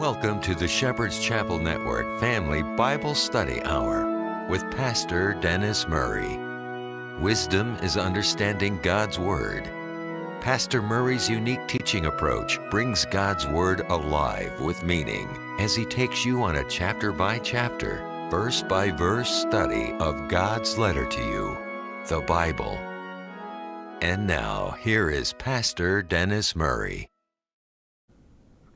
Welcome to the Shepherd's Chapel Network Family Bible Study Hour with Pastor Dennis Murray. Wisdom is understanding God's Word. Pastor Murray's unique teaching approach brings God's Word alive with meaning as he takes you on a chapter-by-chapter, verse-by-verse study of God's letter to you, the Bible. And now, here is Pastor Dennis Murray.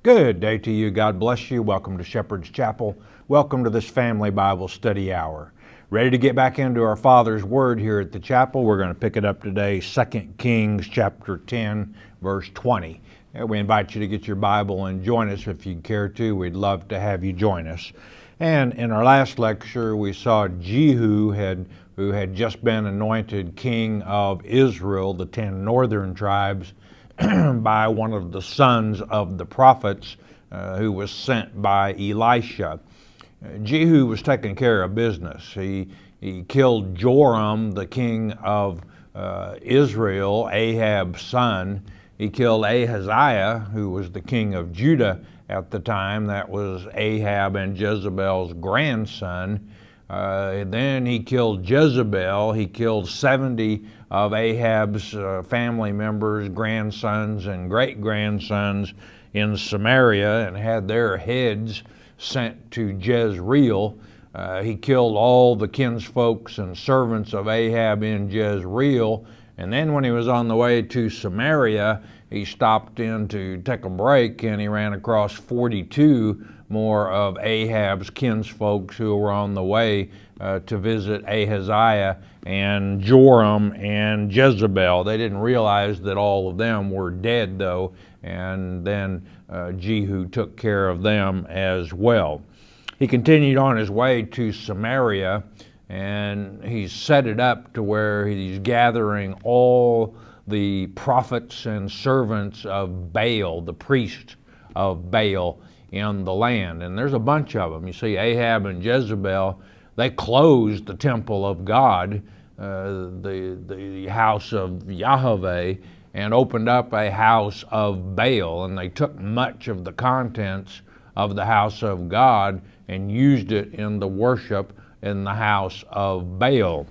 Good day to you. God bless you. Welcome to Shepherd's Chapel. Welcome to this Family Bible Study Hour. Ready to get back into our Father's Word here at the chapel. We're going to pick it up today, 2 Kings chapter 10, verse 20. We invite you to get your Bible and join us if you care to. We'd love to have you join us. And in our last lecture, we saw Jehu, who had just been anointed king of Israel, the 10 northern tribes, by one of the sons of the prophets who was sent by Elisha. Jehu was taking care of business. He killed Joram, the king of Israel, Ahab's son. He killed Ahaziah, who was the king of Judah at the time. That was Ahab and Jezebel's grandson. Then he killed Jezebel. He killed 70 of Ahab's family members, grandsons and great-grandsons in Samaria and had their heads sent to Jezreel. He killed all the kinsfolks and servants of Ahab in Jezreel. And then when he was on the way to Samaria, he stopped in to take a break and he ran across 42 more of Ahab's kinsfolks who were on the way to visit Ahaziah and Joram and Jezebel. They didn't realize that all of them were dead, though, and then Jehu took care of them as well. He continued on his way to Samaria, and he set it up to where he's gathering all the prophets and servants of Baal, the priests of Baal in the land. And there's a bunch of them. You see, Ahab and Jezebel, they closed the temple of God, the house of Yahweh, and opened up a house of Baal. And they took much of the contents of the house of God and used it in the worship in the house of Baal.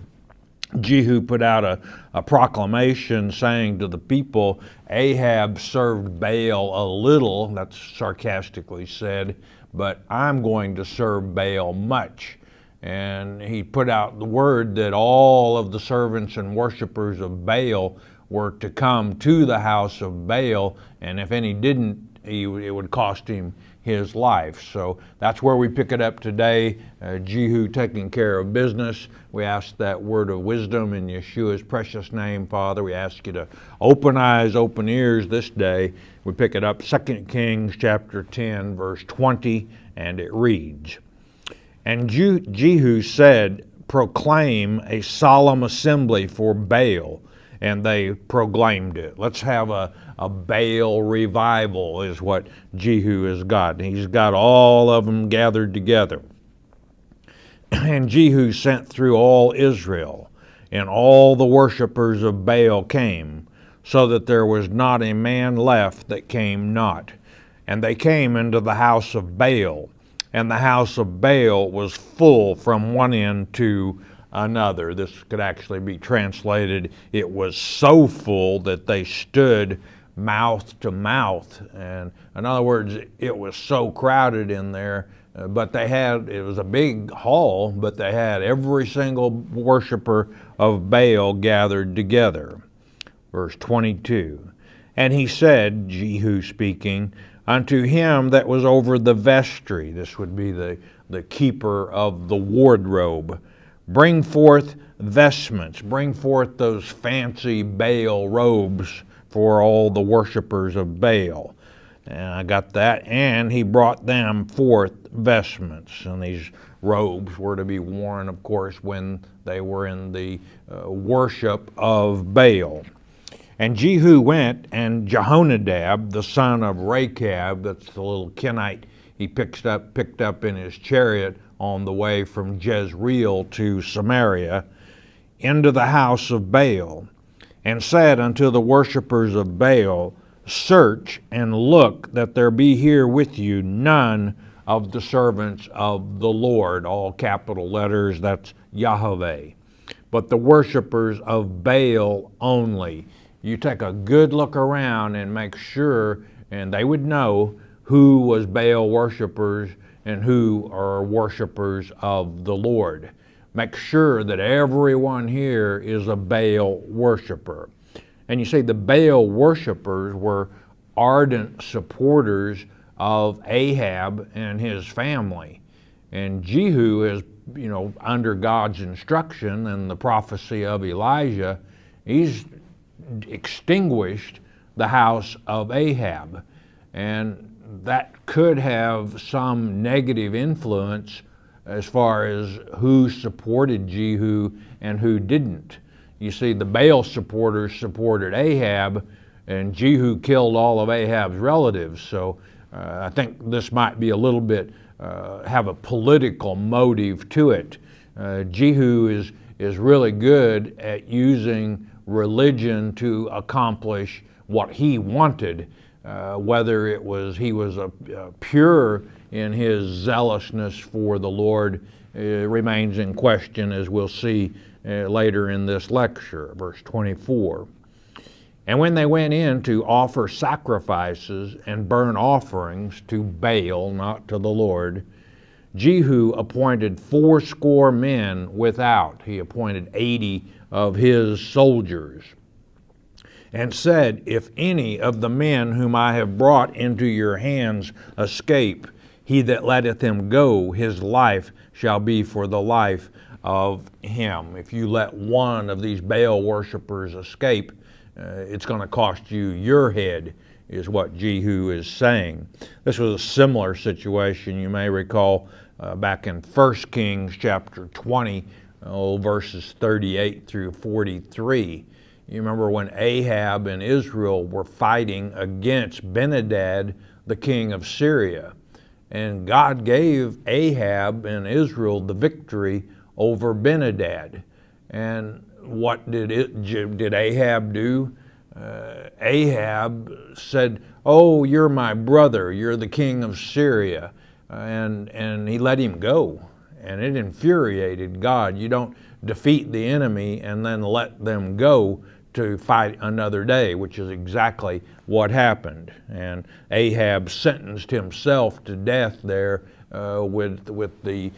Jehu put out a proclamation saying to the people, Ahab served Baal a little, that's sarcastically said, but I'm going to serve Baal much. And he put out the word that all of the servants and worshipers of Baal were to come to the house of Baal, and if any didn't, it would cost him his life. So that's where we pick it up today. Jehu taking care of business. We ask that word of wisdom in Yeshua's precious name, Father. We ask you to open eyes, open ears this day. We pick it up 2 Kings chapter 10, verse 20, and it reads, And Jehu said, Proclaim a solemn assembly for Baal. And they proclaimed it. Let's have a Baal revival is what Jehu has got. He's got all of them gathered together. And Jehu sent through all Israel, and all the worshipers of Baal came, so that there was not a man left that came not. And they came into the house of Baal, and the house of Baal was full from one end to another. This could actually be translated, it was so full that they stood mouth to mouth. And in other words, it was so crowded in there, but it was a big hall, but they had every single worshiper of Baal gathered together. Verse 22, And he said, Jehu speaking, unto him that was over the vestry, this would be the keeper of the wardrobe, Bring forth vestments, bring forth those fancy Baal robes for all the worshipers of Baal. And I got that. And he brought them forth vestments. And these robes were to be worn, of course, when they were in the worship of Baal. And Jehu went, and Jehonadab, the son of Rechab, that's the little Kenite he picked up in his chariot on the way from Jezreel to Samaria, into the house of Baal, and said unto the worshipers of Baal, Search and look that there be here with you none of the servants of the Lord, all capital letters, that's Yahweh, but the worshipers of Baal only. You take a good look around and make sure, and they would know who was Baal worshipers and who are worshipers of the Lord. Make sure that everyone here is a Baal worshiper. And you see, the Baal worshipers were ardent supporters of Ahab and his family. And Jehu is, under God's instruction and the prophecy of Elijah, he's extinguished the house of Ahab. And that could have some negative influence as far as who supported Jehu and who didn't. You see, the Baal supporters supported Ahab, and Jehu killed all of Ahab's relatives. So I think this might be a little bit, have a political motive to it. Jehu is really good at using religion to accomplish what he wanted, whether it was he was pure in his zealousness for the Lord remains in question, as we'll see later in this lecture. Verse 24. And when they went in to offer sacrifices and burnt offerings to Baal, not to the Lord, Jehu appointed 80 men without. He appointed 80 of his soldiers, and said, if any of the men whom I have brought into your hands escape, he that letteth him go, his life shall be for the life of him. If you let one of these Baal worshipers escape, it's going to cost you your head, is what Jehu is saying. This was a similar situation, you may recall, back in 1 Kings chapter 20, verses 38 through 43. You remember when Ahab and Israel were fighting against Ben-Hadad, the king of Syria. And God gave Ahab and Israel the victory over Ben-Hadad. And what did Ahab do? Ahab said, oh, you're my brother, you're the king of Syria. And he let him go. And it infuriated God. You don't defeat the enemy and then let them go to fight another day, which is exactly what happened. And Ahab sentenced himself to death there with the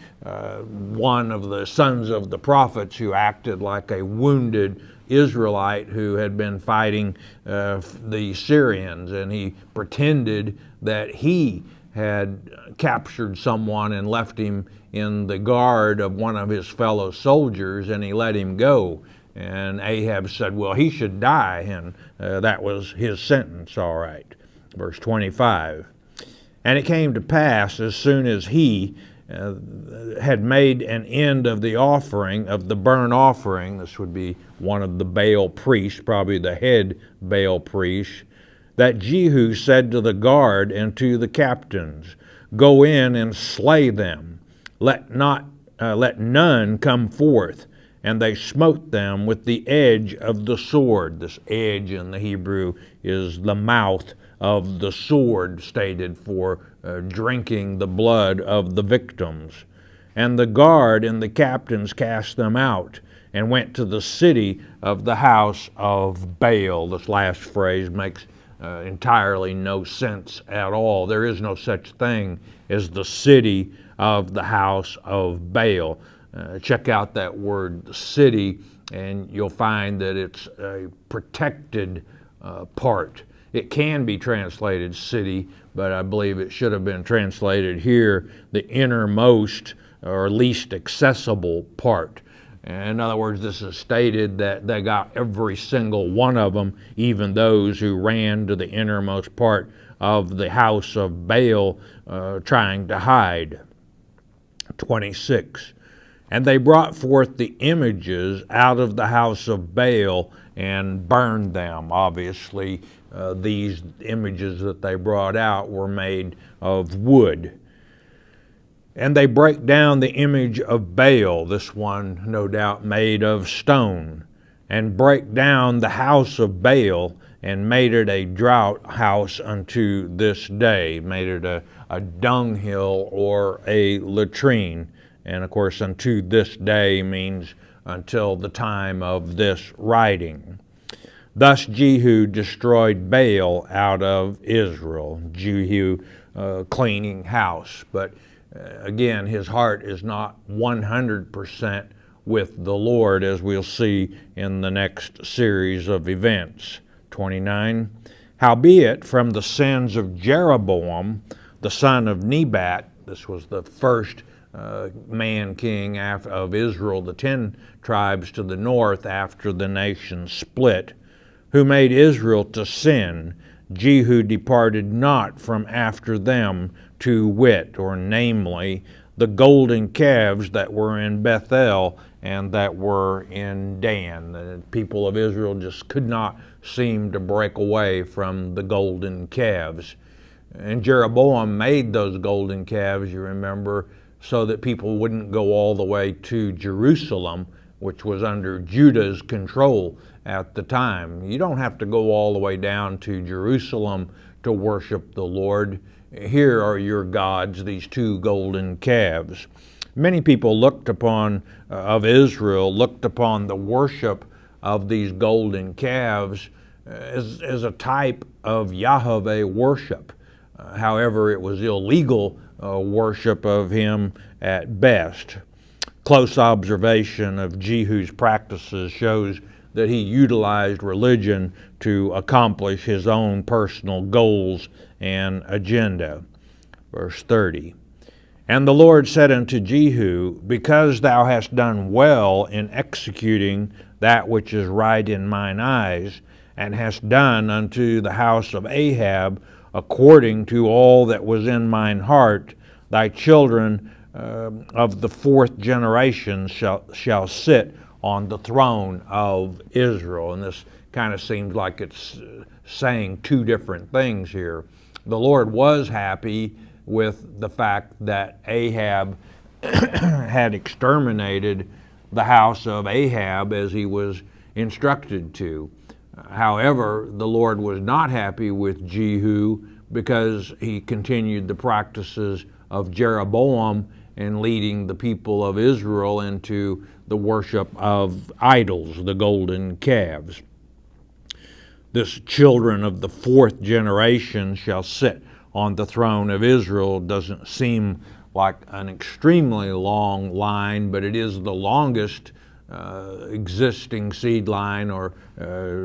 one of the sons of the prophets who acted like a wounded Israelite who had been fighting the Syrians, and he pretended that he had captured someone and left him in the guard of one of his fellow soldiers, and he let him go. And Ahab said, well, he should die, and that was his sentence, all right. Verse 25. And it came to pass, as soon as he had made an end of the offering, of the burnt offering, this would be one of the Baal priests, probably the head Baal priest, that Jehu said to the guard and to the captains, go in and slay them, let none come forth. And they smote them with the edge of the sword. This edge in the Hebrew is the mouth of the sword, stated for drinking the blood of the victims. And the guard and the captains cast them out and went to the city of the house of Baal. This last phrase makes entirely no sense at all. There is no such thing as the city of the house of Baal. Check out that word city, and you'll find that it's a protected part. It can be translated city, but I believe it should have been translated here the innermost or least accessible part. In other words, this is stated that they got every single one of them, even those who ran to the innermost part of the house of Baal trying to hide. 26. And they brought forth the images out of the house of Baal and burned them. Obviously, these images that they brought out were made of wood. And they break down the image of Baal, this one no doubt made of stone, and break down the house of Baal and made it a draught house unto this day, made it a dunghill or a latrine. And of course, unto this day means until the time of this writing. Thus Jehu destroyed Baal out of Israel. Jehu cleaning house. But again, his heart is not 100% with the Lord, as we'll see in the next series of events. 29. Howbeit, from the sins of Jeroboam, the son of Nebat, this was the first man king of Israel, the 10 tribes to the north after the nation split, who made Israel to sin, Jehu departed not from after them, to wit, or namely, the golden calves that were in Bethel and that were in Dan. The people of Israel just could not seem to break away from the golden calves. And Jeroboam made those golden calves, you remember, so that people wouldn't go all the way to Jerusalem, which was under Judah's control at the time. You don't have to go all the way down to Jerusalem to worship the Lord. Here are your gods, these 2 golden calves. Many people of Israel looked upon the worship of these golden calves as a type of Yahweh worship. However, it was illegal worship of him at best. Close observation of Jehu's practices shows that he utilized religion to accomplish his own personal goals and agenda. Verse 30. And the Lord said unto Jehu, because thou hast done well in executing that which is right in mine eyes, and hast done unto the house of Ahab according to all that was in mine heart, thy children of the 4th generation shall sit on the throne of Israel. And this kind of seems like it's saying 2 different things here. The Lord was happy with the fact that Ahab had exterminated the house of Ahab as he was instructed to. However, the Lord was not happy with Jehu because he continued the practices of Jeroboam and leading the people of Israel into the worship of idols, the golden calves. This children of the 4th generation shall sit on the throne of Israel doesn't seem like an extremely long line, but it is the longest existing seed line, or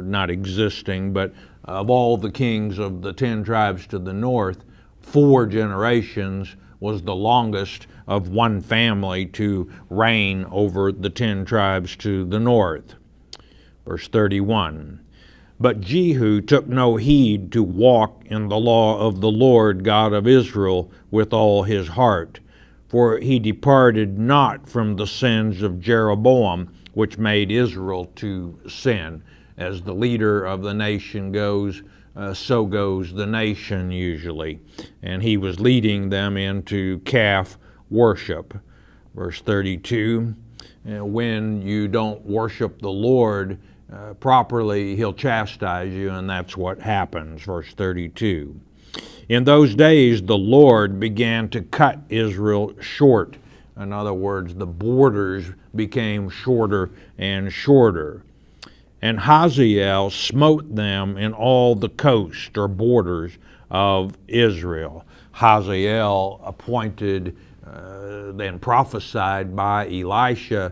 not existing, but of all the kings of the 10 tribes to the north, 4 generations was the longest of one family to reign over the 10 tribes to the north. Verse 31. But Jehu took no heed to walk in the law of the Lord God of Israel with all his heart, for he departed not from the sins of Jeroboam, which made Israel to sin. As the leader of the nation goes, so goes the nation usually. And he was leading them into calf worship. Verse 32, when you don't worship the Lord properly, he'll chastise you, and that's what happens. Verse 32. In those days the Lord began to cut Israel short. In other words, the borders became shorter and shorter. And Hazael smote them in all the coast or borders of Israel. Hazael appointed, then prophesied by Elijah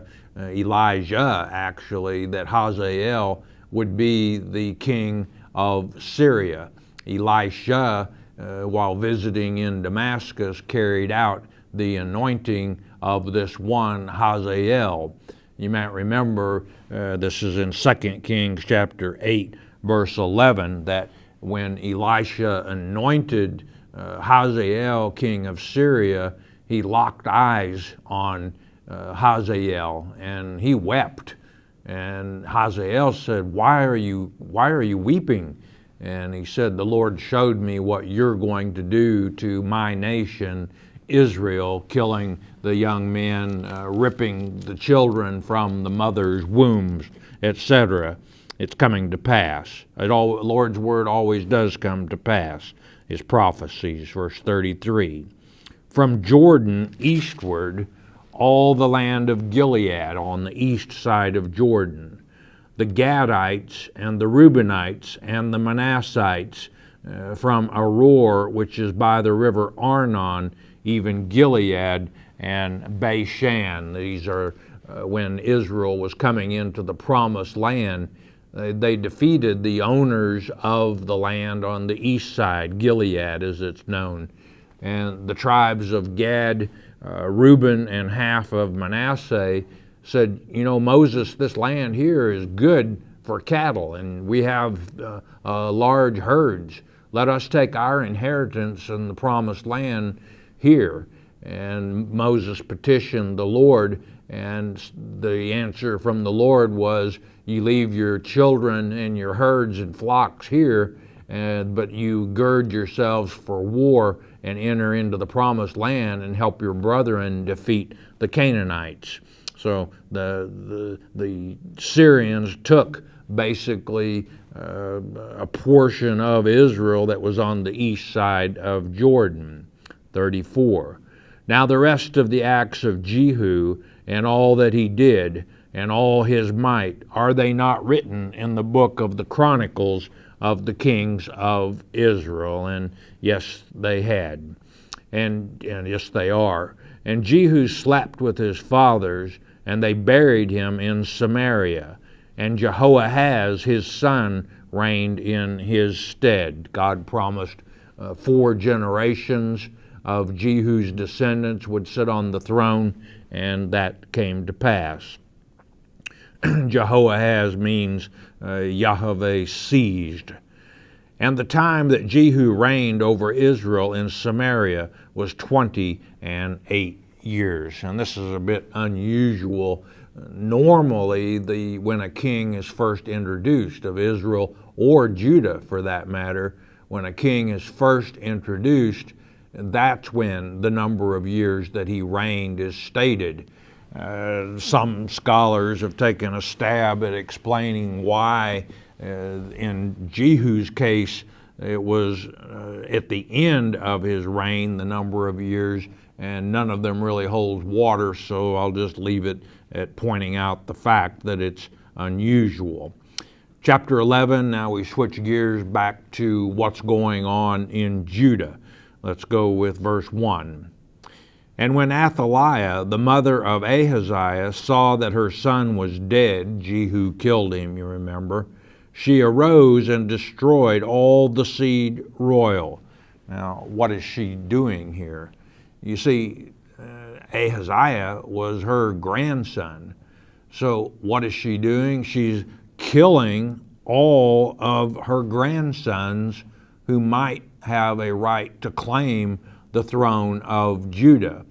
actually, that Hazael would be the king of Syria. Elisha, while visiting in Damascus, carried out the anointing of this one Hazael. You might remember, this is in 2 Kings chapter 8, verse 11, that when Elisha anointed Hazael king of Syria, he locked eyes on Hazael, and he wept. And Hazael said, why are you weeping? And he said, the Lord showed me what you're going to do to my nation, Israel, killing the young men, ripping the children from the mother's wombs, etc. It's coming to pass. The Lord's word always does come to pass. His prophecies, verse 33. From Jordan eastward, all the land of Gilead on the east side of Jordan, the Gadites and the Reubenites and the Manassites, from Aroer, which is by the river Arnon, even Gilead and Bashan. These are when Israel was coming into the promised land. They defeated the owners of the land on the east side, Gilead as it's known. And the tribes of Gad, Reuben, and half of Manasseh said, you know, Moses, this land here is good for cattle, and we have large herds. Let us take our inheritance in the promised land here. And Moses petitioned the Lord, and the answer from the Lord was, you leave your children and your herds and flocks here, but you gird yourselves for war and enter into the promised land and help your brethren defeat the Canaanites. So the Syrians took basically a portion of Israel that was on the east side of Jordan. 34. Now the rest of the acts of Jehu and all that he did and all his might, are they not written in the book of the Chronicles of the kings of Israel? And yes, they had. And yes, they are. And Jehu slept with his fathers, and they buried him in Samaria. And Jehoahaz, his son, reigned in his stead. God promised 4 generations of Jehu's descendants would sit on the throne, and that came to pass. Jehoahaz means Yahweh seized. And the time that Jehu reigned over Israel in Samaria was 28 years. And this is a bit unusual. Normally, when a king is first introduced of Israel, or Judah for that matter, when a king is first introduced, that's when the number of years that he reigned is stated. Some scholars have taken a stab at explaining why, in Jehu's case, it was at the end of his reign, the number of years, and none of them really holds water, so I'll just leave it at pointing out the fact that it's unusual. Chapter 11, now we switch gears back to what's going on in Judah. Let's go with verse 1. And when Athaliah, the mother of Ahaziah, saw that her son was dead, Jehu killed him, you remember, she arose and destroyed all the seed royal. Now, what is she doing here? You see, Ahaziah was her grandson. So what is she doing? She's killing all of her grandsons who might have a right to claim the throne of Judah.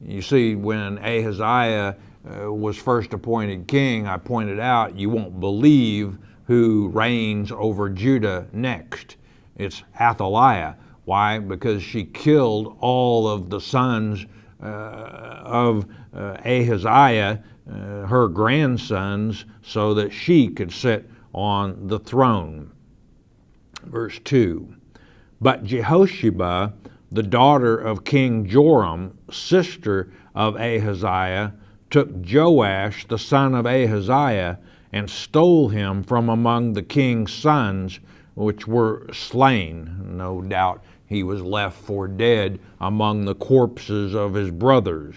You see, when Ahaziah was first appointed king, I pointed out, you won't believe who reigns over Judah next. It's Athaliah. Why? Because she killed all of the sons of Ahaziah, her grandsons, so that she could sit on the throne. Verse 2. But Jehosheba, the daughter of King Joram, sister of Ahaziah, took Joash, the son of Ahaziah, and stole him from among the king's sons, which were slain. No doubt he was left for dead among the corpses of his brothers.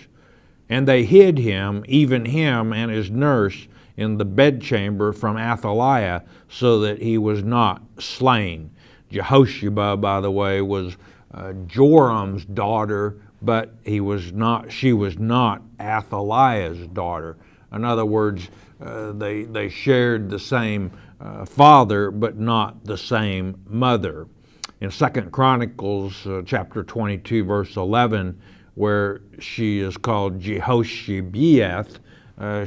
And they hid him, even him and his nurse, in the bedchamber from Athaliah, so that he was not slain. Jehosheba, by the way, was Joram's daughter, but she was not Athaliah's daughter. In other words, they shared the same father, but not the same mother. In 2 Chronicles chapter 22, verse 11, where she is called Jehoshabeath,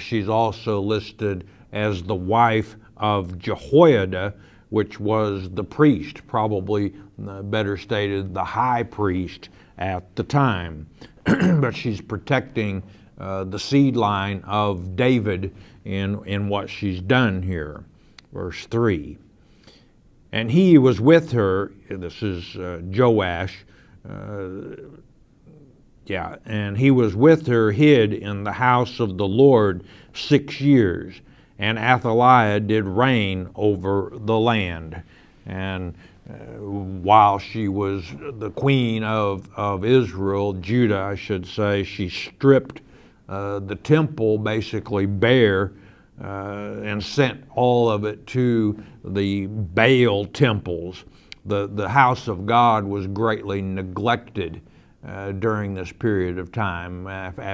she's also listed as the wife of Jehoiada, which was the priest, probably better stated, the high priest at the time. But she's protecting the seed line of David in what she's done here. verse 3. And he was with her, this is Joash, and he was with her hid in the house of the Lord 6 years, and Athaliah did reign over the land. And while she was the queen of Israel, Judah, I should say, she stripped the temple basically bare and sent all of it to the Baal temples. The house of God was greatly neglected during this period of time.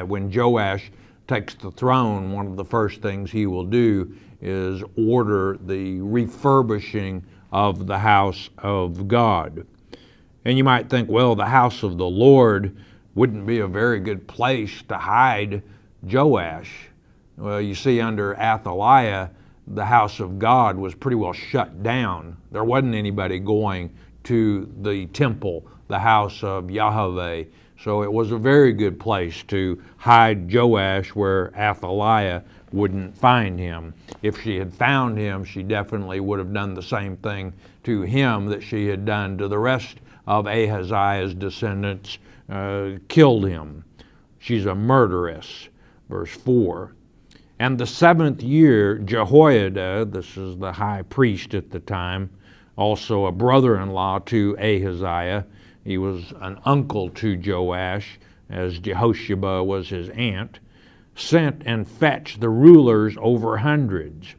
When Joash takes the throne, one of the first things he will do is order the refurbishing of the house of God. And you might think, well, the house of the Lord wouldn't be a very good place to hide Joash. Well, you see, under Athaliah, the house of God was pretty well shut down. There wasn't anybody going to the temple, the house of Yahweh. So it was a very good place to hide Joash where Athaliah wouldn't find him. If she had found him, she definitely would have done the same thing to him that she had done to the rest of Ahaziah's descendants, killed him. She's a murderess. Verse 4. And the 7th year, Jehoiada, this is the high priest at the time, also a brother-in-law to Ahaziah. He was an uncle to Joash, as Jehosheba was his aunt, sent and fetched the rulers over hundreds,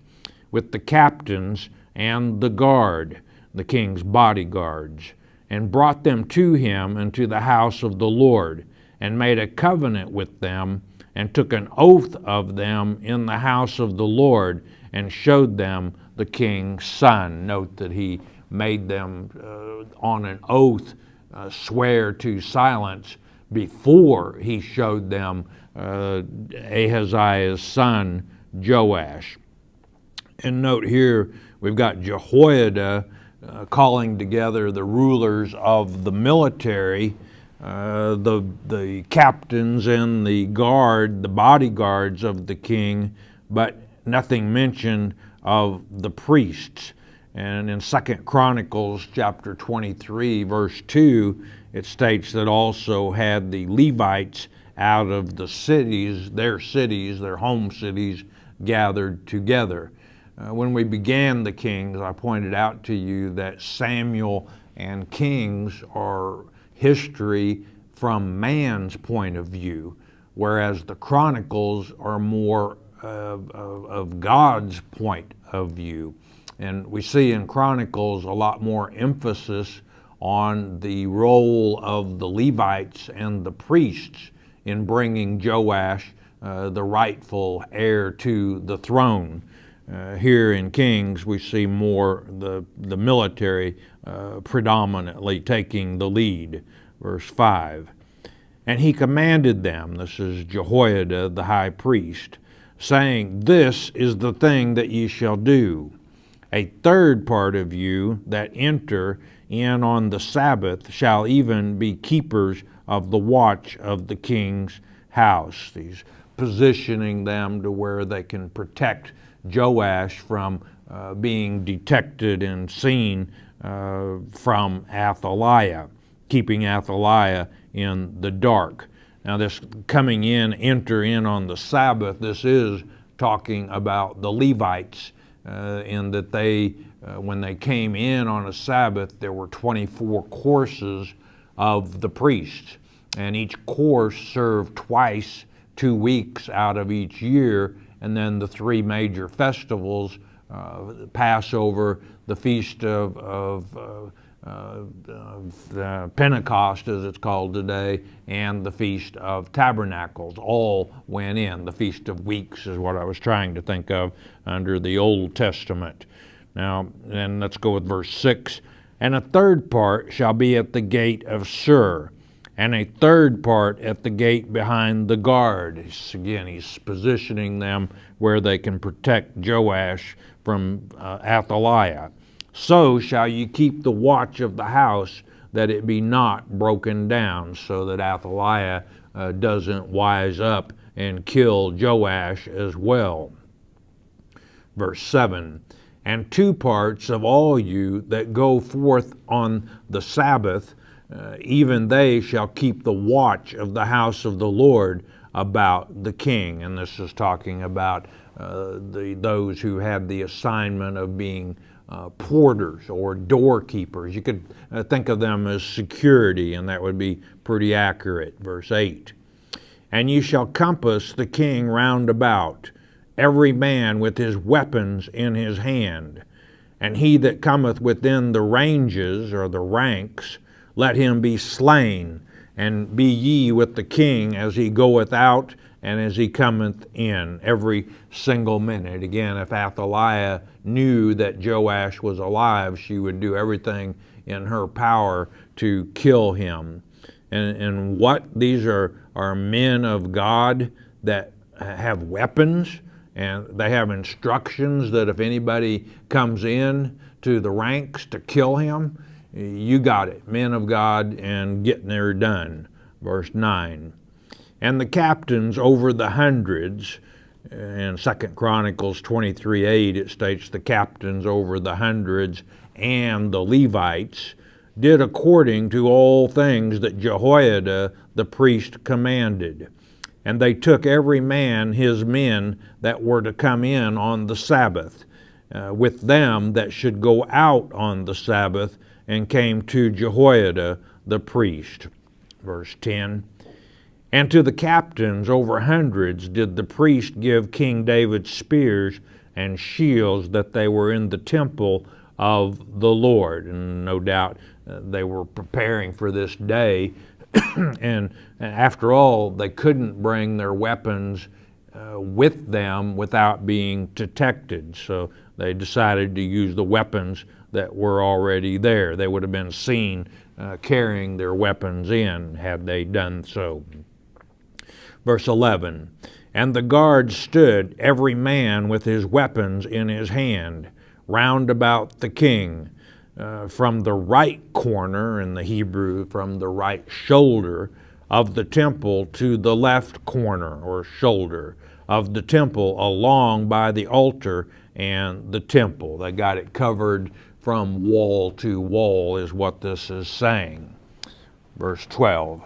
with the captains and the guard, the king's bodyguards, and brought them to him into the house of the Lord, and made a covenant with them, and took an oath of them in the house of the Lord, and showed them the king's son. Note that he made them on an oath swear to silence before he showed them Ahaziah's son Joash. And note here we've got Jehoiada calling together the rulers of the military, the captains and the guard, the bodyguards of the king, but nothing mentioned of the priests. And in 2 Chronicles chapter 23, verse 2, it states that also had the Levites out of the cities, their home cities, gathered together. When we began the Kings, I pointed out to you that Samuel and Kings are history from man's point of view, whereas the Chronicles are more of God's point of view. And we see in Chronicles a lot more emphasis on the role of the Levites and the priests in bringing Joash, the rightful heir to the throne. Here in Kings, we see more the military predominantly taking the lead. Verse 5. And he commanded them, this is Jehoiada the high priest, saying, This is the thing that ye shall do. A third part of you that enter in on the Sabbath shall even be keepers of the watch of the king's house. He's positioning them to where they can protect Joash from being detected and seen from Athaliah, keeping Athaliah in the dark. Now this coming in, enter in on the Sabbath, this is talking about the Levites, in that they, when they came in on a Sabbath, there were 24 courses of the priests, and each course served twice 2 weeks out of each year, and then the 3 major festivals, Passover, the Feast of Pentecost, as it's called today, and the Feast of Tabernacles, all went in. The Feast of Weeks is what I was trying to think of under the Old Testament. Now, and let's go with verse 6. And a third part shall be at the gate of Sur, and a third part at the gate behind the guard. Again, he's positioning them where they can protect Joash from Athaliah. So shall you keep the watch of the house, that it be not broken down, so that Athaliah doesn't wise up and kill Joash as well. Verse 7, And 2 parts of all you that go forth on the Sabbath, even they shall keep the watch of the house of the Lord about the king. And this is talking about those who had the assignment of being porters or doorkeepers. You could think of them as security, and that would be pretty accurate. Verse 8. And ye shall compass the king round about, every man with his weapons in his hand. And he that cometh within the ranges, or the ranks, let him be slain. And be ye with the king as he goeth out and as he cometh in, every single minute. Again, if Athaliah knew that Joash was alive, she would do everything in her power to kill him. And what? These are men of God that have weapons, and they have instructions that if anybody comes in to the ranks to kill him, you got it. Men of God and getting there done. Verse 9. And the captains over the hundreds, in 2 Chronicles 23:8, it states the captains over the hundreds and the Levites did according to all things that Jehoiada the priest commanded. And they took every man his men that were to come in on the Sabbath, with them that should go out on the Sabbath, and came to Jehoiada the priest. Verse 10. And to the captains over hundreds did the priest give King David spears and shields, that they were in the temple of the Lord. And no doubt they were preparing for this day. And after all, they couldn't bring their weapons with them without being detected. So they decided to use the weapons that were already there. They would have been seen carrying their weapons in had they done so. Verse 11. And the guards stood, every man with his weapons in his hand, round about the king, from the right corner, in the Hebrew, from the right shoulder of the temple to the left corner or shoulder of the temple, along by the altar and the temple. They got it covered from wall to wall, is what this is saying. Verse 12.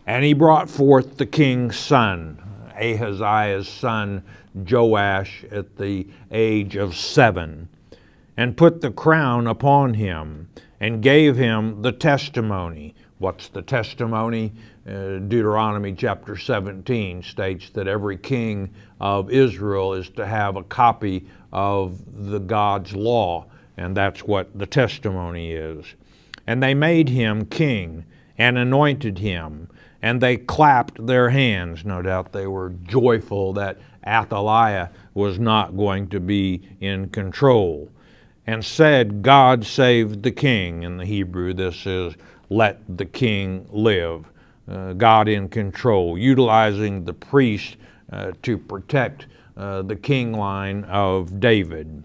And he brought forth the king's son, Ahaziah's son Joash, at the age of 7, and put the crown upon him, and gave him the testimony. What's the testimony? Deuteronomy chapter 17 states that every king of Israel is to have a copy of the God's law, and that's what the testimony is. And they made him king, and anointed him, and they clapped their hands. No doubt they were joyful that Athaliah was not going to be in control. And said, God save the king. In the Hebrew, this is, let the king live. God in control, utilizing the priest to protect the king line of David.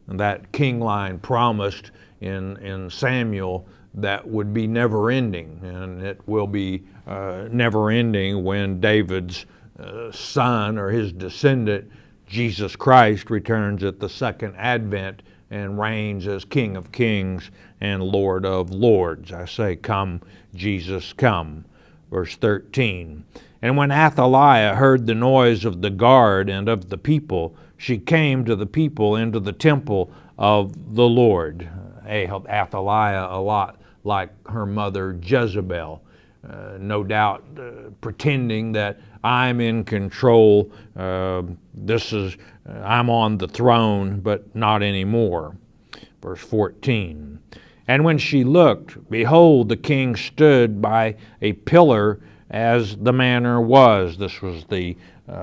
And that king line promised in Samuel that would be never ending, and it will be never ending when David's son, or his descendant, Jesus Christ, returns at the second advent and reigns as King of Kings and Lord of Lords. I say, come, Jesus, come. Verse 13. And when Athaliah heard the noise of the guard and of the people, she came to the people into the temple of the Lord. Athaliah, a lot like her mother Jezebel, no doubt pretending that I'm in control, I'm on the throne, but not anymore. Verse 14. And when she looked, behold, the king stood by a pillar as the manner was. This was the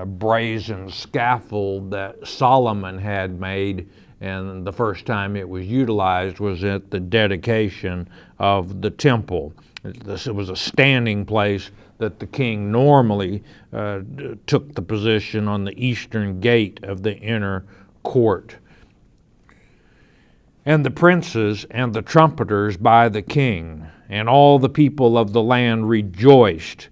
brazen scaffold that Solomon had made, and the first time it was utilized was at the dedication of the temple. It was a standing place that the king normally took the position on the eastern gate of the inner court. And the princes and the trumpeters by the king, and all the people of the land rejoiced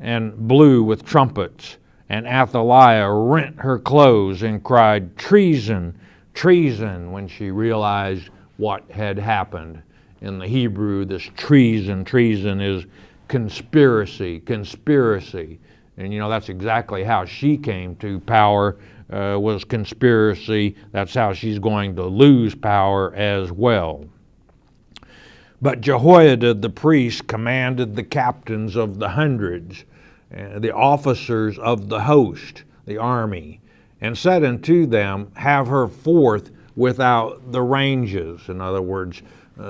and blew with trumpets. And Athaliah rent her clothes and cried, Treason, treason when she realized what had happened. In the Hebrew, this treason is conspiracy. And that's exactly how she came to power, was conspiracy. That's how she's going to lose power as well. But Jehoiada the priest commanded the captains of the hundreds, the officers of the host, the army, and said unto them, have her forth without the ranges. In other words,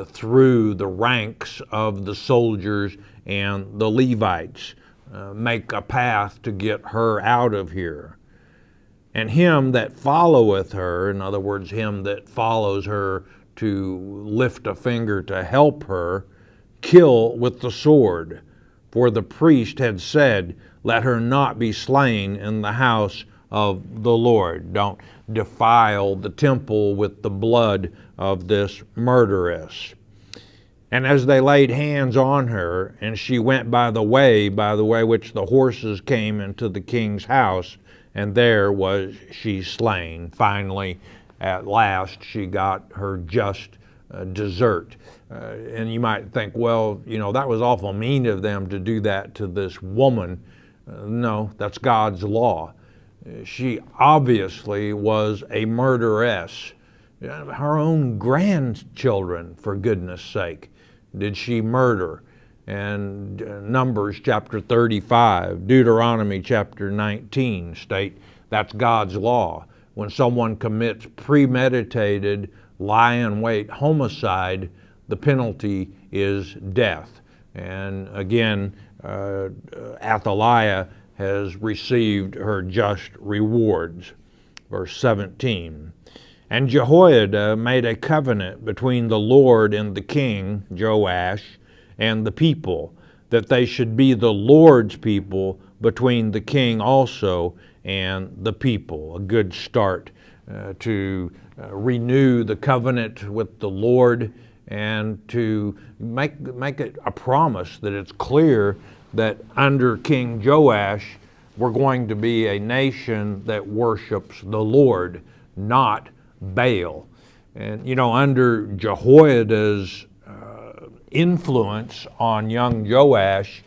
through the ranks of the soldiers and the Levites. Make a path to get her out of here. And him that followeth her, in other words, him that follows her to lift a finger to help her, kill with the sword. For the priest had said, let her not be slain in the house of the Lord. Don't defile the temple with the blood of this murderess. And as they laid hands on her, and she went by the way which the horses came into the king's house, and there was she slain. Finally, at last, she got her just desert. And you might think, well, that was awful mean of them to do that to this woman. No, that's God's law. She obviously was a murderess. Her own grandchildren, for goodness sake, did she murder. And Numbers chapter 35, Deuteronomy chapter 19 state that's God's law. When someone commits premeditated, lie-in-wait homicide, the penalty is death. And again, Athaliah has received her just rewards. Verse 17. And Jehoiada made a covenant between the Lord and the king, Joash, and the people, that they should be the Lord's people between the king also and the people. A good start to renew the covenant with the Lord and to make it a promise that it's clear that under King Joash, we're going to be a nation that worships the Lord, not Baal. And under Jehoiada's influence on young Joash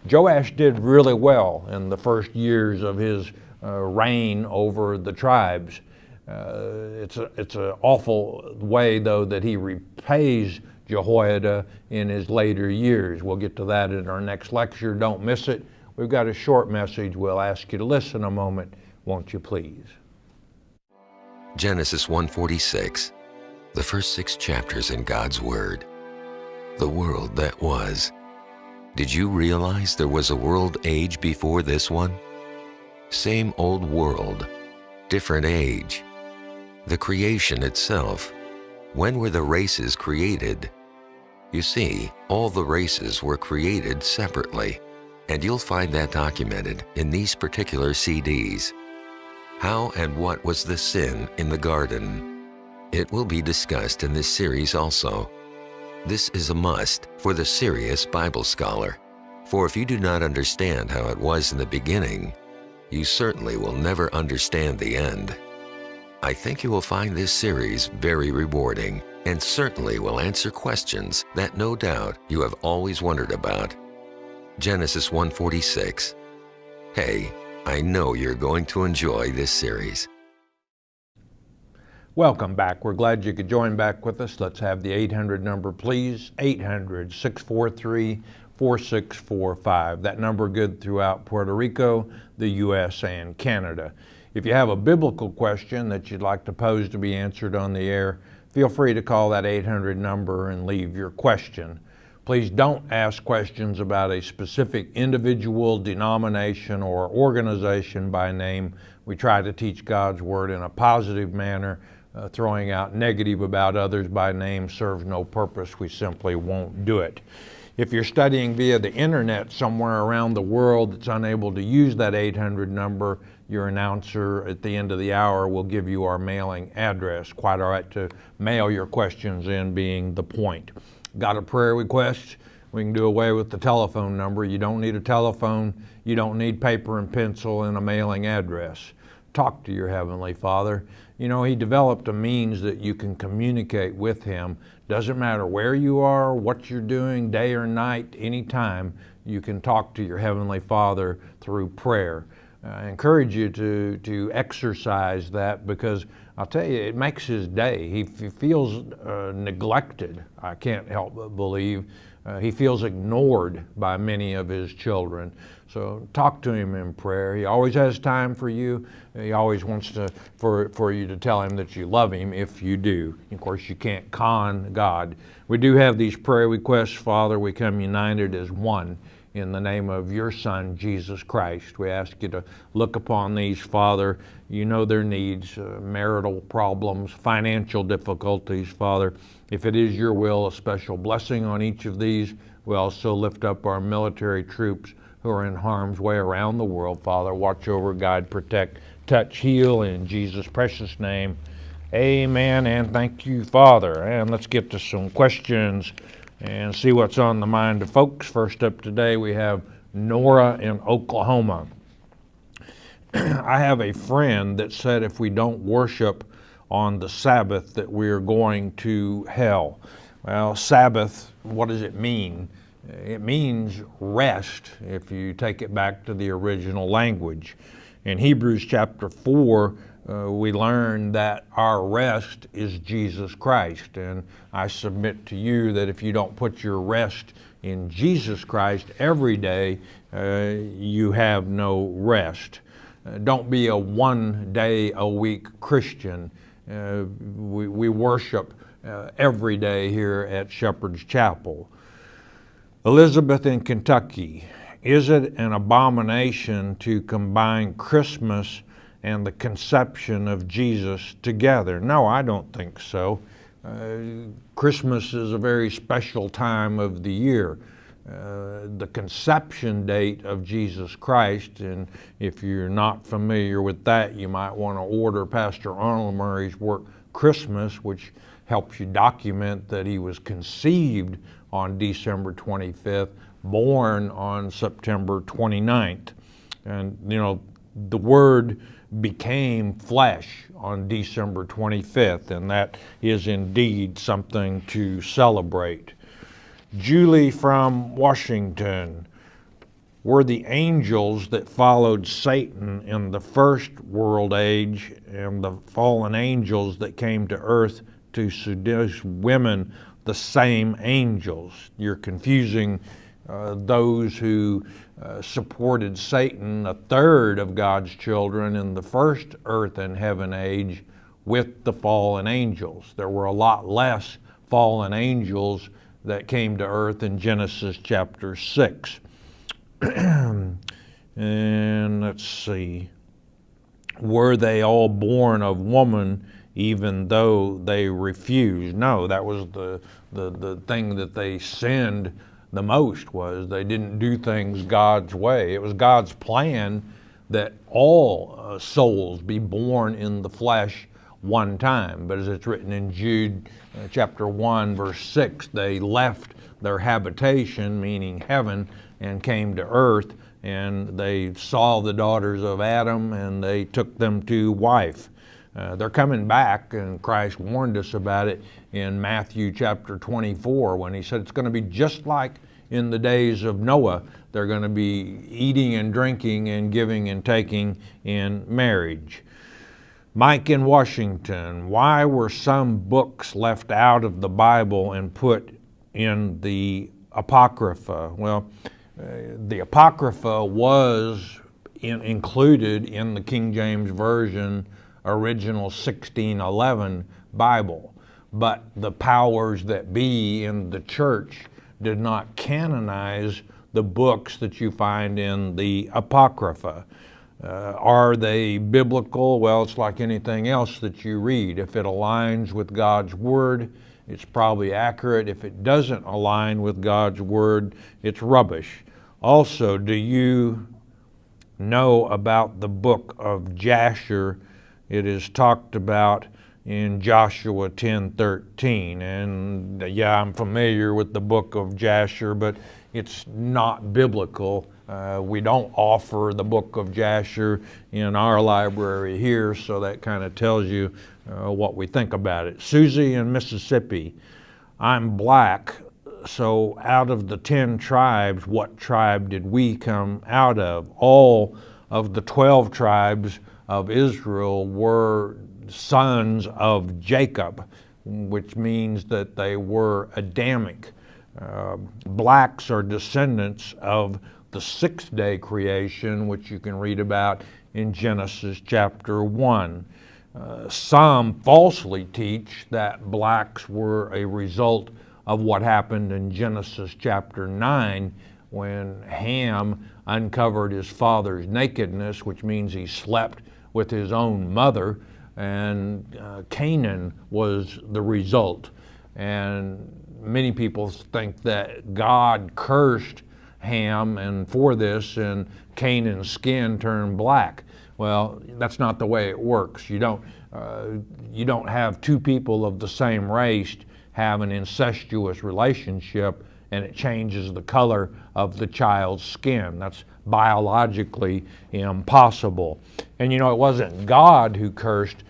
did really well in the first years of his reign over the tribes. It's an awful way, though, that he repays Jehoiada in his later years. We'll get to that in our next lecture. Don't miss it. We've got a short message. We'll ask you to listen a moment, won't you please? Genesis 1:46, the first 6 chapters in God's Word. The world that was. Did you realize there was a world age before this one? Same old world, different age. The creation itself. When were the races created? You see, all the races were created separately, and you'll find that documented in these particular CDs. How and what was the sin in the garden? It will be discussed in this series also. This is a must for the serious Bible scholar, for if you do not understand how it was in the beginning, you certainly will never understand the end. I think you will find this series very rewarding and certainly will answer questions that no doubt you have always wondered about. Genesis 1:46. Hey, I know you're going to enjoy this series. Welcome back. We're glad you could join back with us. Let's have the 800 number, please. 800-643-4645. That number good throughout Puerto Rico, the U.S., and Canada. If you have a biblical question that you'd like to pose to be answered on the air, feel free to call that 800 number and leave your question. Please don't ask questions about a specific individual, denomination, or organization by name. We try to teach God's Word in a positive manner. Throwing out negative about others by name serves no purpose. We simply won't do it. If you're studying via the internet somewhere around the world that's unable to use that 800 number, your announcer at the end of the hour will give you our mailing address. Quite all right to mail your questions in, being the point. Got a prayer request? We can do away with the telephone number. You don't need a telephone. You don't need paper and pencil and a mailing address. talk to your Heavenly Father. You know, He developed a means that you can communicate with Him. Doesn't matter where you are, what you're doing, day or night, anytime, you can talk to your Heavenly Father through prayer. I encourage you to exercise that, because I'll tell you, it makes his day. He feels neglected, I can't help but believe. He feels ignored by many of his children. So talk to him in prayer. He always has time for you. He always wants for you to tell him that you love him if you do. Of course, you can't con God. We do have these prayer requests, Father. We come united as one in the name of your Son, Jesus Christ. We ask you to look upon these, Father. You know their needs, marital problems, financial difficulties, Father. If it is your will, a special blessing on each of these. We also lift up our military troops who are in harm's way around the world, Father. Watch over, guide, protect, touch, heal, in Jesus' precious name. Amen, and thank you, Father. And let's get to some questions and see what's on the mind of folks. First up today, we have Nora in Oklahoma. I have a friend that said if we don't worship on the Sabbath that we're going to hell. Well, Sabbath, what does it mean? It means rest, if you take it back to the original language. In Hebrews chapter 4, we learn that our rest is Jesus Christ. And I submit to you that if you don't put your rest in Jesus Christ every day, you have no rest. Don't be a one-day-a-week Christian. We worship every day here at Shepherd's Chapel. Elizabeth in Kentucky, is it an abomination to combine Christmas and the conception of Jesus together? No, I don't think so. Christmas is a very special time of the year. The conception date of Jesus Christ, and if you're not familiar with that, you might want to order Pastor Arnold Murray's work, Christmas, which helps you document that he was conceived on December 25th, born on September 29th. And, you know, the Word became flesh on December 25th, and that is indeed something to celebrate. Julie from Washington, were the angels that followed Satan in the first world age and the fallen angels that came to earth to seduce women the same angels? You're confusing those who supported Satan, a third of God's children in the first earth and heaven age, with the fallen angels. There were a lot less fallen angels that came to earth in Genesis chapter 6. And let's see. Were they all born of woman even though they refused? No, that was the thing that they sinned the most, was they didn't do things God's way. It was God's plan that all souls be born in the flesh one time. But as it's written in Jude chapter 1, verse 6, they left their habitation, meaning heaven, and came to earth, and they saw the daughters of Adam, and they took them to wife. They're coming back, and Christ warned us about it in Matthew chapter 24, when he said it's going to be just like in the days of Noah. They're going to be eating and drinking and giving and taking in marriage. Mike in Washington, why were some books left out of the Bible and put in the Apocrypha? Well, the Apocrypha was included in the King James Version original 1611 Bible, but the powers that be in the church did not canonize the books that you find in the Apocrypha. Are they biblical? Well, it's like anything else that you read. If it aligns with God's Word, it's probably accurate. If it doesn't align with God's Word, it's rubbish. Also, do you know about the book of Jasher? It is talked about in Joshua 10:13. And yeah, I'm familiar with the book of Jasher, but it's not biblical. We don't offer the book of Jasher in our library here, so that kind of tells you what we think about it. Susie in Mississippi, I'm black, so out of the 10 tribes, what tribe did we come out of? All of the 12 tribes of Israel were sons of Jacob, which means that they were Adamic. Blacks are descendants of the sixth-day creation, which you can read about in Genesis chapter 1. Some falsely teach that blacks were a result of what happened in Genesis chapter 9 when Ham uncovered his father's nakedness, which means he slept with his own mother, and Canaan was the result. And many people think that God cursed Ham and for this, and Canaan's skin turned black. Well, that's not the way it works. You don't have two people of the same race have an incestuous relationship and it changes the color of the child's skin. That's biologically impossible. And it wasn't God who cursed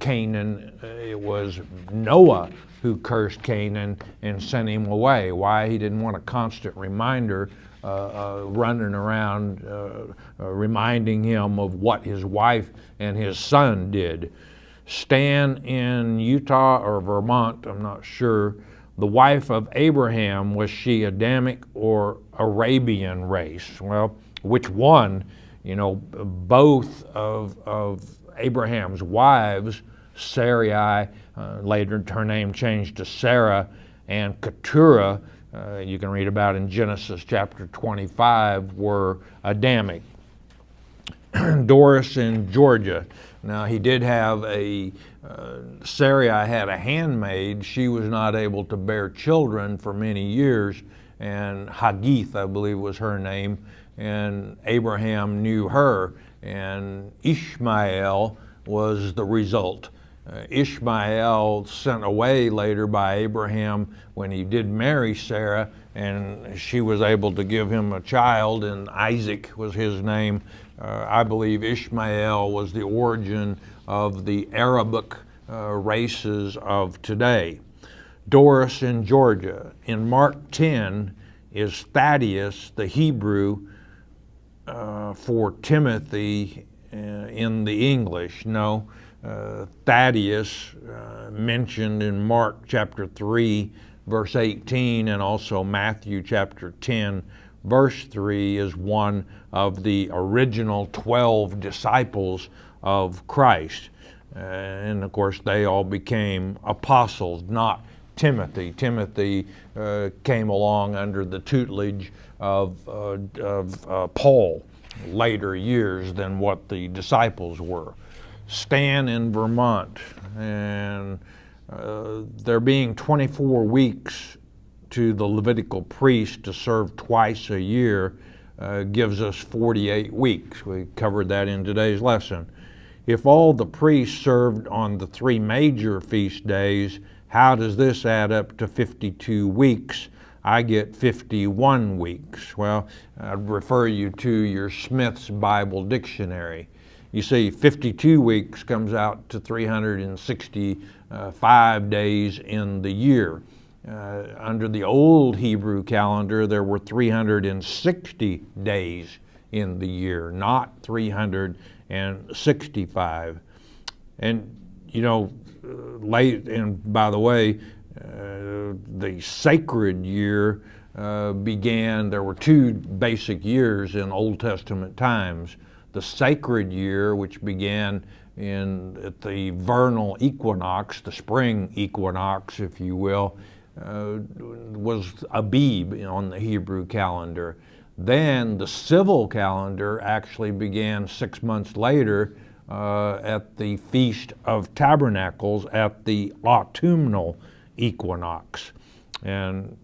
Canaan, it was Noah who cursed Canaan and sent him away. Why? He didn't want a constant reminder running around reminding him of what his wife and his son did. Stan in Utah or Vermont, I'm not sure, the wife of Abraham, was she Adamic or Arabian race? Well, which one? Both of Abraham's wives, Sarai, later her name changed to Sarah, and Keturah, you can read about in Genesis chapter 25, were Adamic. Doris in Georgia. Now he did have Sarai had a handmaid. She was not able to bear children for many years, and Haggith, I believe was her name, and Abraham knew her, and Ishmael was the result. Ishmael sent away later by Abraham when he did marry Sarah, and she was able to give him a child, and Isaac was his name. I believe Ishmael was the origin of the Arabic races of today. Doris in Georgia. In Mark 10 is Thaddeus, the Hebrew for Timothy in the English. No, Thaddeus mentioned in Mark chapter 3 verse 18 and also Matthew chapter 10 verse 3 is one of the original 12 disciples of Christ. And of course they all became apostles, not Timothy. Timothy came along under the tutelage of Paul later years than what the disciples were. Stan in Vermont, and there being 24 weeks to the Levitical priest to serve twice a year gives us 48 weeks. We covered that in today's lesson. If all the priests served on the 3 major feast days, how does this add up to 52 weeks? I get 51 weeks. Well, I'd refer you to your Smith's Bible Dictionary. You see, 52 weeks comes out to 365 days in the year. Under the old Hebrew calendar, there were 360 days in the year, not 365. And by the way, the sacred year began. There were 2 basic years in Old Testament times. The sacred year, which began at the vernal equinox, the spring equinox, if you will, was Abib on the Hebrew calendar. Then the civil calendar actually began 6 months later at the Feast of Tabernacles at the autumnal equinox. And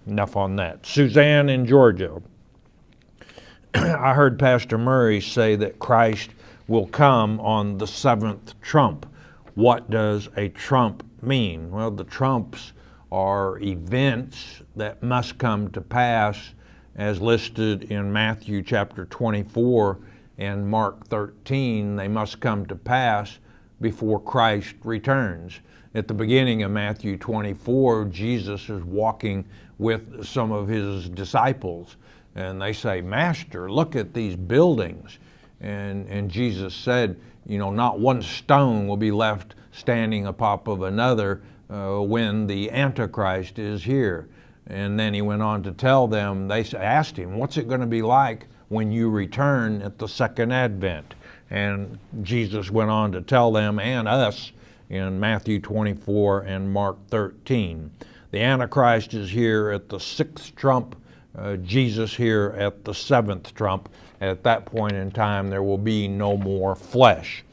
enough on that. Suzanne in Georgia. I heard Pastor Murray say that Christ will come on the 7th trump. What does a trump mean? Well, the trumps are events that must come to pass as listed in Matthew chapter 24 and Mark 13. They must come to pass before Christ returns. At the beginning of Matthew 24, Jesus is walking with some of his disciples, and they say, "Master, look at these buildings." And Jesus said, not one stone will be left standing atop of another when the Antichrist is here. And then he went on to tell them, they asked him, "What's it going to be like when you return at the second advent?" And Jesus went on to tell them and us in Matthew 24 and Mark 13. The Antichrist is here at the sixth trump, Jesus here at the seventh trump. At that point in time, there will be no more flesh.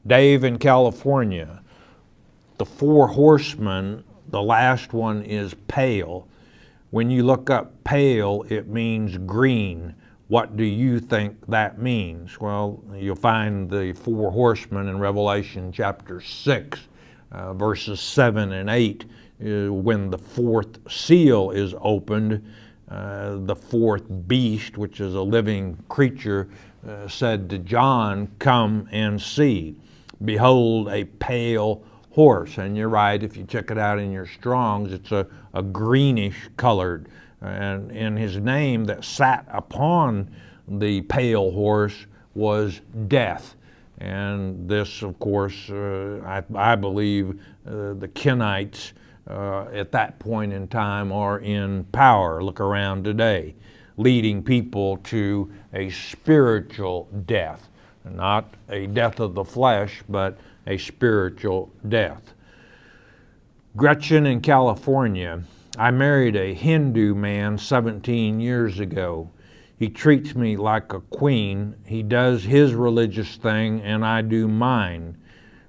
Dave in California, the four horsemen, the last one is pale. When you look up pale, it means green. What do you think that means? Well, you'll find the four horsemen in Revelation chapter 6, verses 7 and 8. When the fourth seal is opened, the fourth beast, which is a living creature, said to John, "Come and see. Behold, a pale horse." And you're right, if you check it out in your Strongs, it's a greenish colored. And his name that sat upon the pale horse was Death. And this, of course, I believe the Kenites at that point in time are in power. Look around today, leading people to a spiritual death. Not a death of the flesh, but a spiritual death. Gretchen in California, I married a Hindu man 17 years ago. He treats me like a queen. He does his religious thing and I do mine.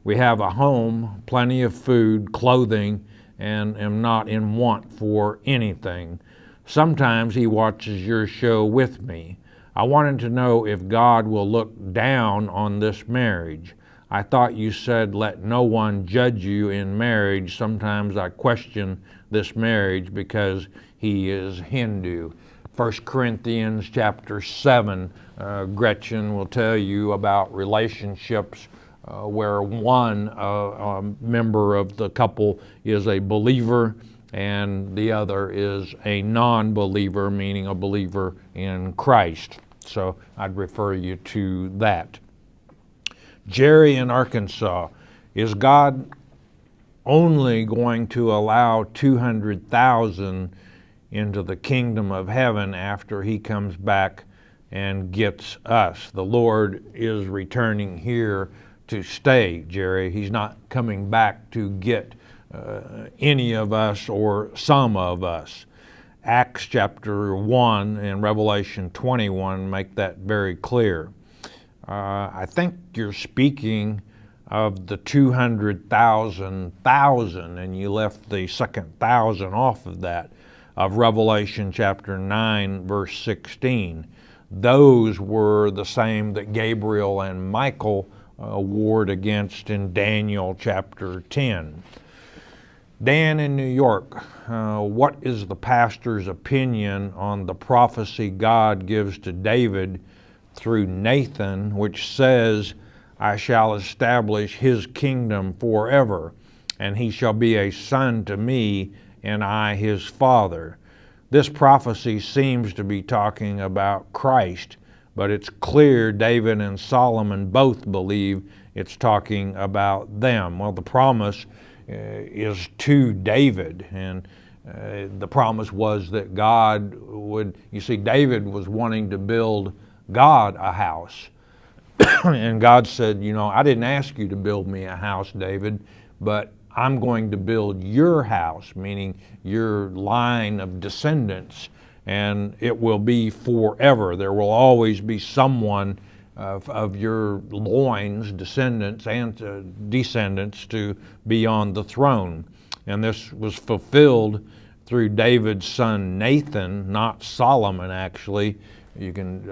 We have a home, plenty of food, clothing, and am not in want for anything. Sometimes he watches your show with me. I wanted to know if God will look down on this marriage. I thought you said let no one judge you in marriage. Sometimes I question this marriage because he is Hindu. 1 Corinthians chapter 7, Gretchen will tell you about relationships where one member of the couple is a believer and the other is a non-believer, meaning a believer in Christ. So I'd refer you to that. Jerry in Arkansas, is God only going to allow 200,000 into the kingdom of heaven after he comes back and gets us? The Lord is returning here to stay, Jerry. He's not coming back to get any of us or some of us. Acts chapter 1 and Revelation 21 make that very clear. I think you're speaking of the 200,000, and you left the second thousand off of that, of Revelation chapter 9, verse 16. Those were the same that Gabriel and Michael warred against in Daniel chapter 10. Dan in New York, what is the pastor's opinion on the prophecy God gives to David through Nathan, which says, I shall establish his kingdom forever, and he shall be a son to me, and I his father? This prophecy seems to be talking about Christ, but it's clear David and Solomon both believe it's talking about them. Well, the promise is to David, and the promise was that God would, you see, David was wanting to build God a house. And God said, I didn't ask you to build me a house, David, but I'm going to build your house, meaning your line of descendants, and it will be forever. There will always be someone of your loins, descendants and descendants, to be on the throne. And this was fulfilled through David's son Nathan, not Solomon actually. You can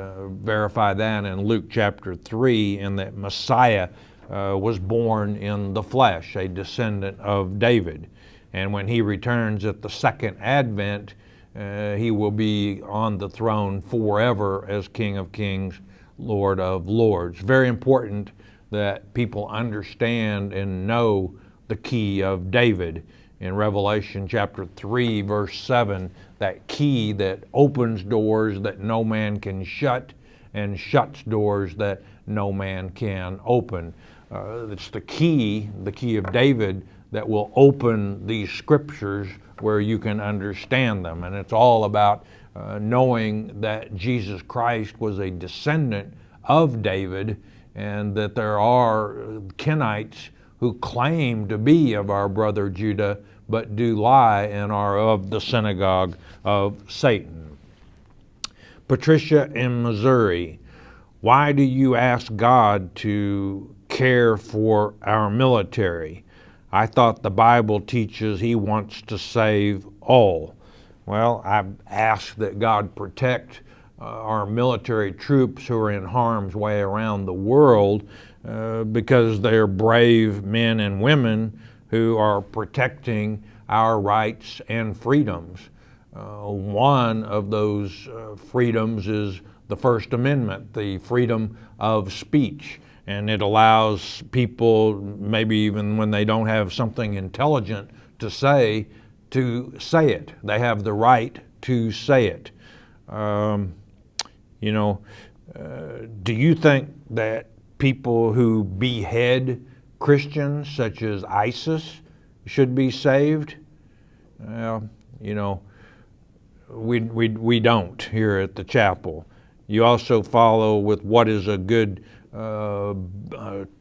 verify that in Luke chapter 3, and that Messiah was born in the flesh, a descendant of David. And when he returns at the second advent, he will be on the throne forever as King of Kings, Lord of Lords. Very important that people understand and know the key of David. In Revelation chapter 3, verse 7, that key that opens doors that no man can shut and shuts doors that no man can open. It's the key of David, that will open these scriptures where you can understand them. And it's all about knowing that Jesus Christ was a descendant of David, and that there are Kenites who claim to be of our brother Judah, but do lie and are of the synagogue of Satan. Patricia in Missouri, why do you ask God to care for our military? I thought the Bible teaches He wants to save all. Well, I've asked that God protect our military troops who are in harm's way around the world because they're brave men and women who are protecting our rights and freedoms. One of those freedoms is the First Amendment, the freedom of speech. And it allows people, maybe even when they don't have something intelligent to say it. They have the right to say it. Do you think that people who behead Christians, such as ISIS, should be saved? Well, we don't here at the chapel. You also follow with what is a good,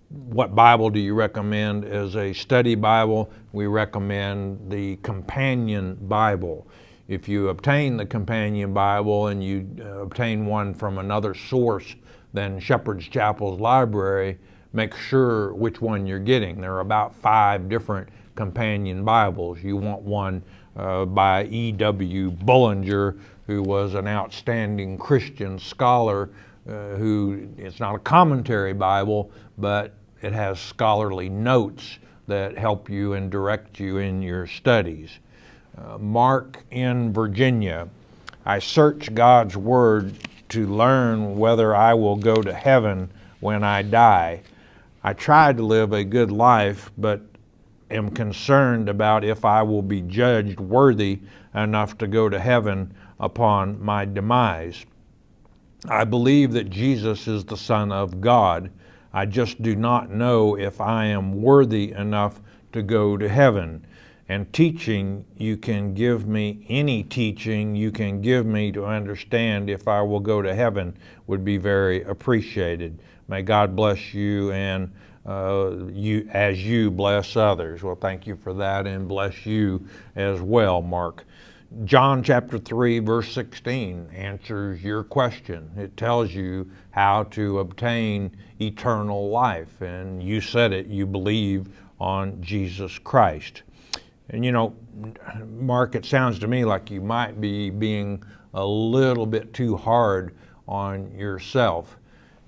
what Bible do you recommend as a study Bible? We recommend the Companion Bible. If you obtain the Companion Bible and you obtain one from another source than Shepherd's Chapel's library, make sure which one you're getting. There are about 5 different Companion Bibles. You want one by E.W. Bullinger, who was an outstanding Christian scholar who, it's not a commentary Bible, but it has scholarly notes that help you and direct you in your studies. Mark in Virginia, I search God's Word to learn whether I will go to heaven when I die. I try to live a good life, but am concerned about if I will be judged worthy enough to go to heaven upon my demise. I believe that Jesus is the Son of God. I just do not know if I am worthy enough to go to heaven. And teaching you can give me, any teaching you can give me to understand if I will go to heaven would be very appreciated. May God bless you and you as you bless others. Well, thank you for that, and bless you as well, Mark. John chapter 3, verse 16 answers your question. It tells you how to obtain eternal life, and you said it, you believe on Jesus Christ. And Mark, it sounds to me like you might be being a little bit too hard on yourself.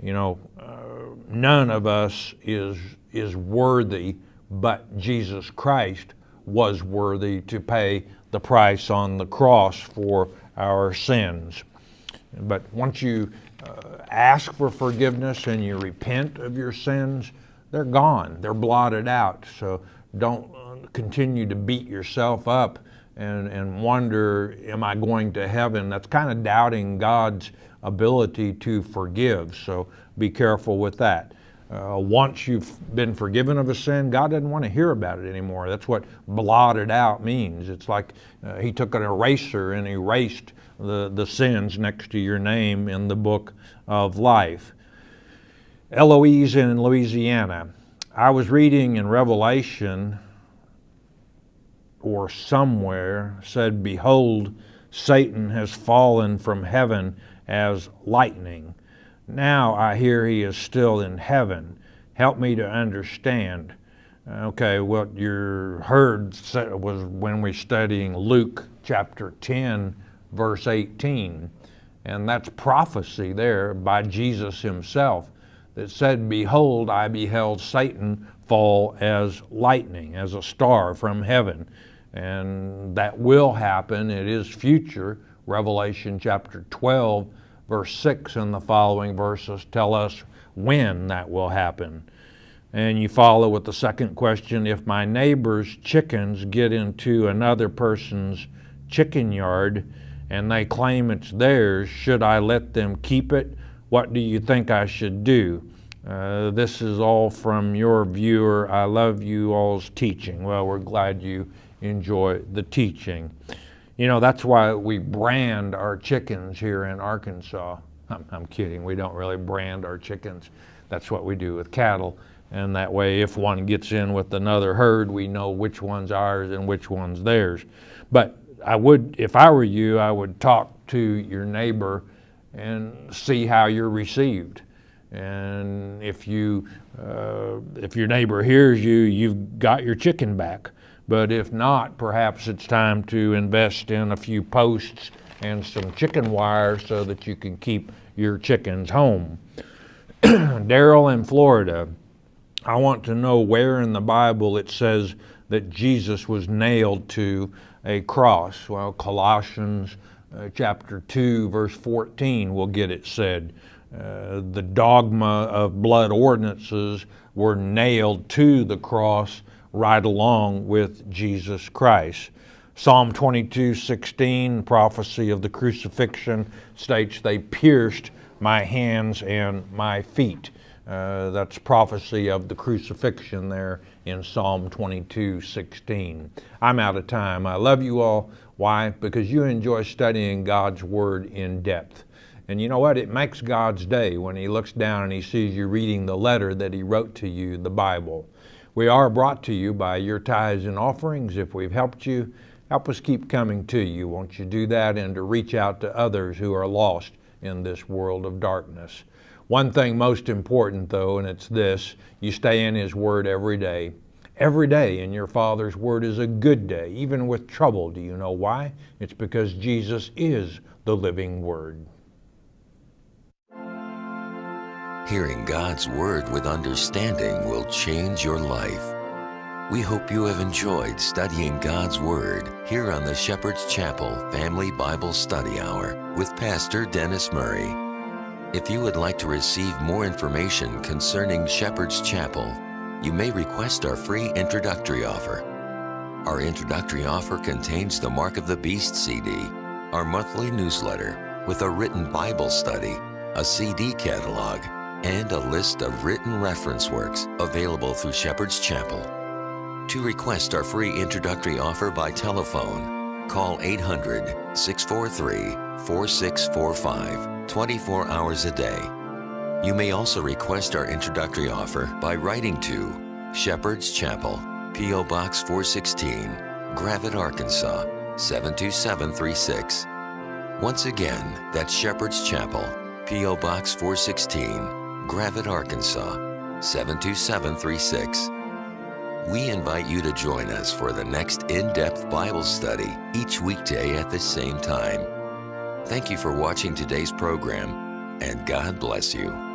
None of us is worthy, but Jesus Christ was worthy to pay the price on the cross for our sins. But once you ask for forgiveness and you repent of your sins, they're gone. They're blotted out. So don't continue to beat yourself up and wonder, am I going to heaven? That's kind of doubting God's ability to forgive. So be careful with that. Once you've been forgiven of a sin, God doesn't want to hear about it anymore. That's what blotted out means. It's like He took an eraser and erased the sins next to your name in the book of life. Eloise in Louisiana. I was reading in Revelation or somewhere said, "Behold, Satan has fallen from heaven as lightning. Now I hear he is still in heaven. Help me to understand." Okay, what you heard was when we're studying Luke chapter 10, verse 18. And that's prophecy there by Jesus Himself that said, "Behold, I beheld Satan fall as lightning, as a star from heaven." And that will happen. It is future. Revelation chapter 12, verse 6 and the following verses tell us when that will happen. And you follow with the second question, if my neighbor's chickens get into another person's chicken yard and they claim it's theirs, should I let them keep it? What do you think I should do? This is all from your viewer. I love you all's teaching. Well, we're glad you enjoy the teaching. You know, that's why we brand our chickens here in Arkansas. I'm kidding. We don't really brand our chickens. That's what we do with cattle. And that way, if one gets in with another herd, we know which one's ours and which one's theirs. But if I were you, I would talk to your neighbor and see how you're received. And if your neighbor hears you, you've got your chicken back. But if not, perhaps it's time to invest in a few posts and some chicken wire so that you can keep your chickens home. Daryl in Florida, I want to know where in the Bible it says that Jesus was nailed to a cross. Well, Colossians chapter 2, verse 14 will get it said. The dogma of blood ordinances were nailed to the cross right along with Jesus Christ. Psalm 22:16, prophecy of the crucifixion, states they pierced my hands and my feet. That's prophecy of the crucifixion there in Psalm 22:16. I'm out of time. I love you all. Why? Because you enjoy studying God's Word in depth. And you know what? It makes God's day when He looks down and He sees you reading the letter that He wrote to you, the Bible. We are brought to you by your tithes and offerings. If we've helped you, help us keep coming to you. Won't you do that, and to reach out to others who are lost in this world of darkness. One thing most important, though, and it's this: you stay in His Word every day. Every day in your Father's Word is a good day, even with trouble. Do you know why? It's because Jesus is the living Word. Hearing God's Word with understanding will change your life. We hope you have enjoyed studying God's Word here on the Shepherd's Chapel Family Bible Study Hour with Pastor Dennis Murray. If you would like to receive more information concerning Shepherd's Chapel, you may request our free introductory offer. Our introductory offer contains the Mark of the Beast CD, our monthly newsletter with a written Bible study, a CD catalog, and a list of written reference works available through Shepherd's Chapel. To request our free introductory offer by telephone, call 800-643-4645, 24 hours a day. You may also request our introductory offer by writing to Shepherd's Chapel, P.O. Box 416, Gravette, Arkansas, 72736. Once again, that's Shepherd's Chapel, P.O. Box 416, Gravette, Arkansas, 72736. We invite you to join us for the next in-depth Bible study each weekday at the same time. Thank you for watching today's program, and God bless you.